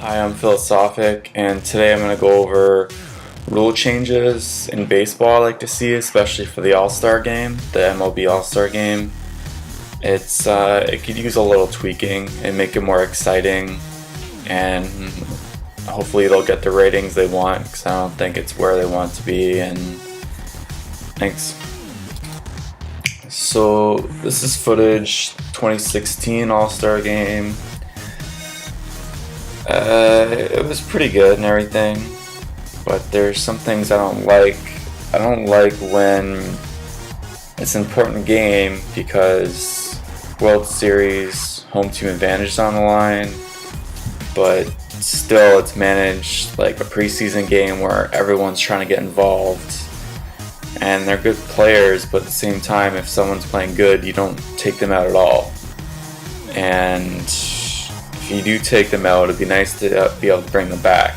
Hi, I'm Philosophikk, and today I'm going to go over rule changes in baseball I like to see, especially for the All-Star game, the M.L.B. All-Star game. It could use a little tweaking and make it more exciting, and hopefully they'll get the ratings they want, because I don't think it's where they want to be, and thanks. So this is footage 2016 All-Star game. It was pretty good and everything, but there's some things I don't like. I don't like when it's an important game because World Series home team advantage is on the line, but still it's managed like a preseason game where everyone's trying to get involved. And they're good players, but at the same time, if someone's playing good, you don't take them out at all. And if you do take them out, it'd be nice to be able to bring them back.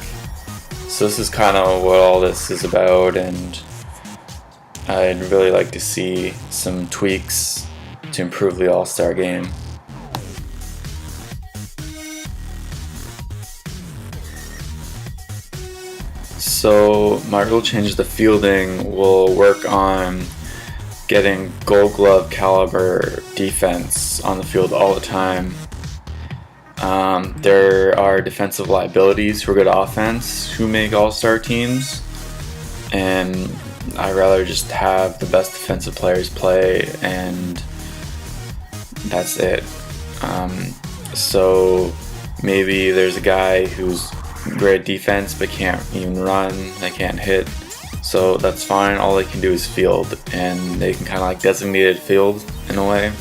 So this is kind of what all this is about, and I'd really like to see some tweaks to improve the All-Star game. So my rule change is the fielding will work on getting Gold Glove caliber defense on the field all the time. There are defensive liabilities who are good offense who make all-star teams, and I'd rather just have the best defensive players play, and that's it. So maybe there's a guy who's great defense but can't even run, they can't hit, so that's fine. All they can do is field, and they can kind of like designated field in a way,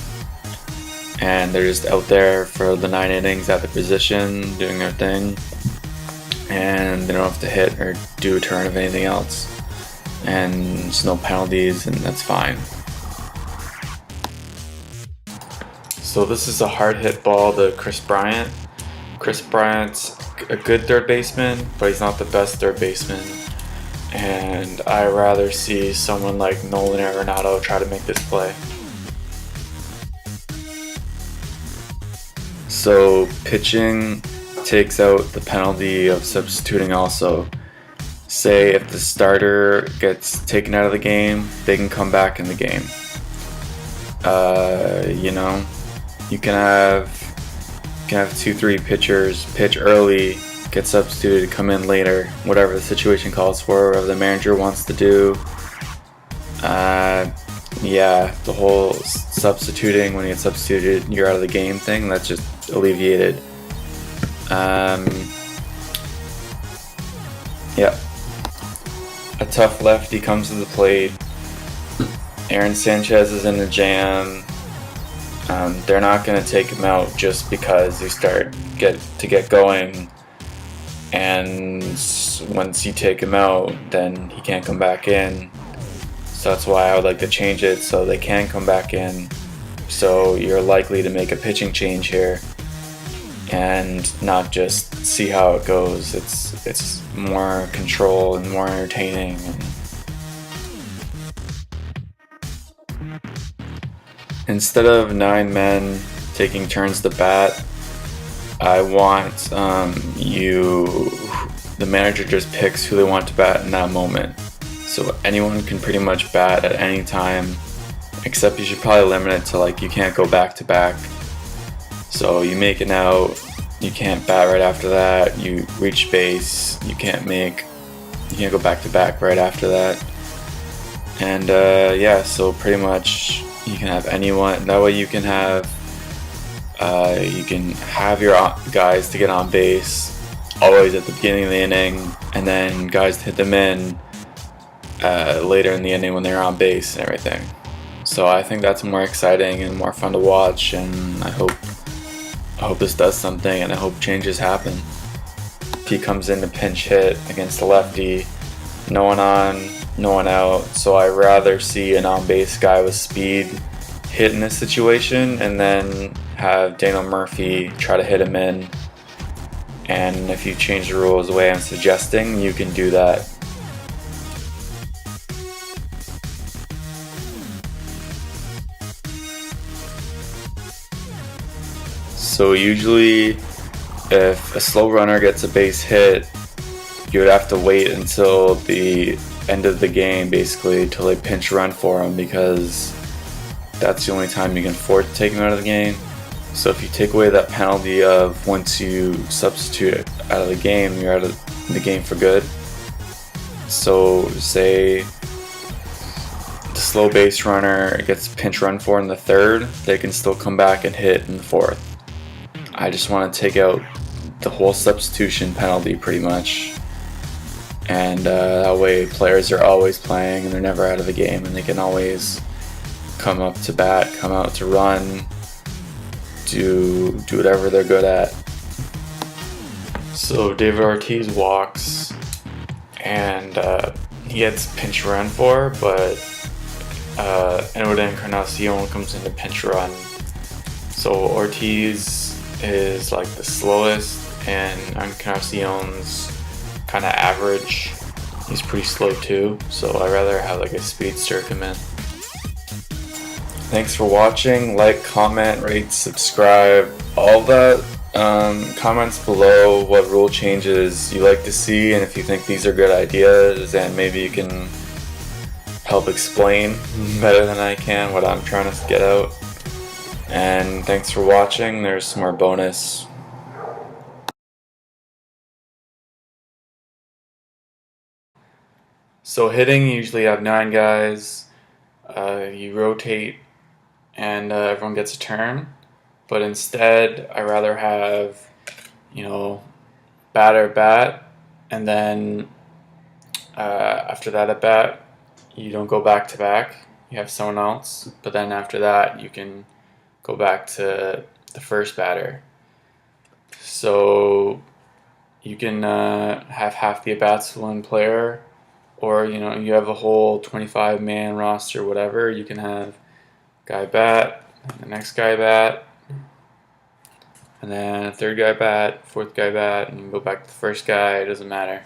and they're just out there for the 9 innings at the position doing their thing, and they don't have to hit or do a turn of anything else, and there's no penalties, and that's fine. So this is a hard hit ball to Chris Bryant. Chris Bryant's a good third baseman, but he's not the best third baseman, and I'd rather see someone like Nolan Arenado try to make this play. So pitching takes out the penalty of substituting also. Say if the starter gets taken out of the game, they can come back in the game. You can have 2-3 pitchers pitch early, get substituted, come in later, whatever the situation calls for, whatever the manager wants to do. The whole substituting, when you get substituted, you're out of the game thing, that's just alleviated. A tough lefty comes to the plate. Aaron Sanchez is in the jam. They're not going to take him out just because they get going, and once you take him out, then he can't come back in. So that's why I would like to change it so they can come back in. So you're likely to make a pitching change here and not just see how it goes. It's more control and more entertaining. Instead of 9 men taking turns to bat, I want the manager just picks who they want to bat in that moment. So anyone can pretty much bat at any time, except you should probably limit it to like you can't go back to back. So you make an out, you can't bat right after that. You reach base, you can't go back to back right after that. And so pretty much you can have anyone. That way you can have your guys to get on base always at the beginning of the inning, and then guys to hit them in later in the inning when they're on base and everything. So I think that's more exciting and more fun to watch, and I hope this does something, and I hope changes happen. If he comes in to pinch hit against a lefty, no one on, no one out, so I'd rather see an on-base guy with speed hit in this situation, and then have Daniel Murphy try to hit him in. And if you change the rules the way I'm suggesting, you can do that. So usually if a slow runner gets a base hit, you would have to wait until the end of the game, basically, until they pinch run for him, because that's the only time you can afford to take him out of the game. So if you take away that penalty of once you substitute it out of the game, you're out of the game for good. So say the slow base runner gets pinch run for in the third, they can still come back and hit in the fourth. I just want to take out the whole substitution penalty pretty much, and that way players are always playing and they're never out of the game, and they can always come up to bat, come out to run, do whatever they're good at. So David Ortiz walks, and he gets pinch run for, but Encarnacion comes into pinch run. So Ortiz is like the slowest, and Encarnacion's kind of average. He's pretty slow too, so I'd rather have like a speedster come in. Thanks for watching. Like, comment, rate, subscribe, all that. Comments below what rule changes you like to see, and if you think these are good ideas, and maybe you can help explain better than I can what I'm trying to get out. And thanks for watching. There's some more bonus. So hitting, you usually have 9 guys. You rotate and everyone gets a turn, but instead I rather have, batter bat, and then after that at bat you don't go back to back, you have someone else, but then after that you can go back to the first batter. So you can have half the at-bats with one player, or you have a whole 25-man roster, whatever. You can have guy bat, and the next guy bat, and then a third guy bat, fourth guy bat, and you go back to the first guy. It doesn't matter,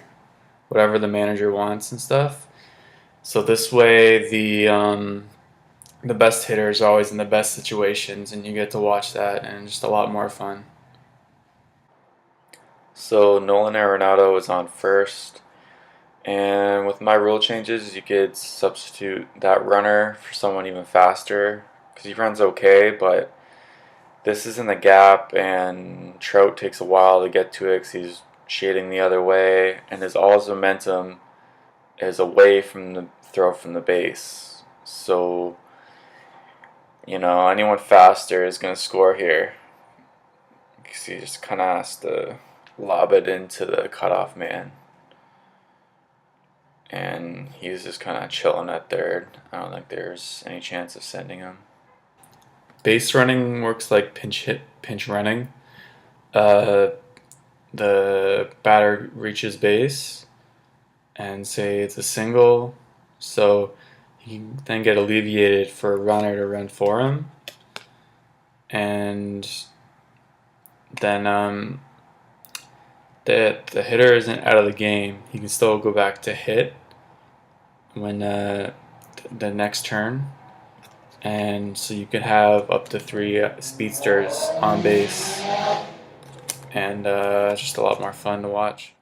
whatever the manager wants and stuff. So this way the best hitters are always in the best situations, and you get to watch that, and it's just a lot more fun. So Nolan Arenado is on first, and with my rule changes you could substitute that runner for someone even faster, because he runs okay, but this is in the gap, and Trout takes a while to get to it because he's shading the other way, and all his momentum is away from the throw from the base. So anyone faster is going to score here, because he just kind of has to lob it into the cutoff man, and he's just kind of chilling at third. I don't think there's any chance of sending him. Base running works like pinch running. The batter reaches base, and say it's a single, so he can then get alleviated for a runner to run for him, and then the hitter isn't out of the game. He can still go back to hit when the next turn, and so you can have up to 3 speedsters on base, and it's just a lot more fun to watch.